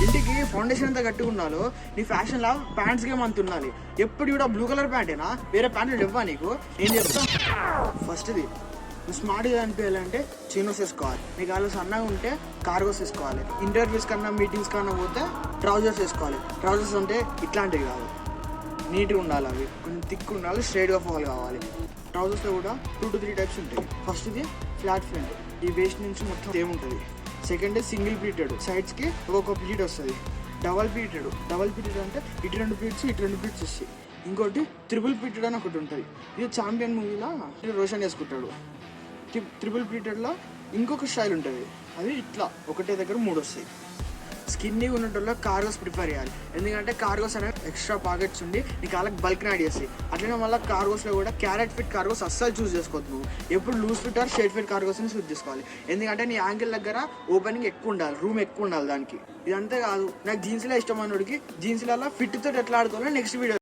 ఇంటికి ఫౌండేషన్ అంతా గట్టిగా ఉండాలో నీ ఫ్యాషన్ లా ప్యాంట్స్ గేమ్ అంత ఉండాలి. ఎప్పుడు కూడా బ్లూ కలర్ ప్యాంటేనా, వేరే ప్యాంట్లు ఇవ్వా నీకు? నేను చెప్తా. ఫస్ట్ది నువ్వు స్మార్ట్గా అనిపించాలంటే చినోస్ వేసుకోవాలి. నీకు వాళ్ళు సన్నగా ఉంటే కార్గోస్ వేసుకోవాలి. ఇంటర్వ్యూస్ కన్నా మీటింగ్స్ కన్నా పోతే ట్రౌజర్స్ వేసుకోవాలి. ట్రౌజర్స్ అంటే ఇట్లాంటివి కాదు, నీట్గా ఉండాలి, అవి కొంచెం థిక్ ఉండాలి, స్ట్రైట్గా ఫాల్ కావాలి. ట్రౌజర్స్లో కూడా 2 to 3 టైప్స్ ఉంటాయి. ఫస్ట్ది ఫ్లాట్ ఫ్రంట్, ఈ వేస్ట్ నుంచి మొత్తం ఏముంటుంది. సెకండ్ సింగిల్ ప్లీటెడ్, సైడ్స్కి ఒక్కొక్క ప్లీట్ వస్తుంది. డబల్ ప్లీటెడ్ అంటే ఇటు 2 ప్లీట్స్ ఇటు 2 ప్లీట్స్ వస్తాయి. ఇంకోటి త్రిబుల్ ప్లీటెడ్ అని ఒకటి ఉంటుంది. ఇది ఛాంపియన్ మూవీలో రోషన్ వేసుకుంటాడు. త్రిబుల్ ప్లీటెడ్లో ఇంకొక స్టైల్ ఉంటుంది, అది ఇట్లా ఒకటే దగ్గర 3 వస్తాయి. స్కిన్నీ ఉన్నట్టులో కార్గోస్ ప్రిఫర్ చేయాలి. ఎందుకంటే కార్గోస్ అనేది ఎక్స్ట్రా పాకెట్స్ ఉండి నీ కాళ్ళకి బల్క్ యాడ్ చేస్తాయి. అట్లనే మళ్ళీ కార్గోస్లో కూడా క్యారెట్ ఫిట్ కార్గోస్ అస్సలు చూస్ చేసుకోవద్దు. నువ్వు ఎప్పుడు లూజ్ ఫిట్ ఆర్ షేడ్ ఫిట్ కార్గోస్ని చూస్ చేసుకోవాలి. ఎందుకంటే నీ యాంగిల్ దగ్గర ఓపెనింగ్ ఎక్కువ ఉండాలి, రూమ్ ఎక్కువ ఉండాలి దానికి. ఇదంతే కాదు, నాకు జీన్స్లో ఇష్టం అన్నోడికి జీన్స్లలో ఫిట్ తోటి ఎట్లా ఆడుకోవాలో నెక్స్ట్ వీడియో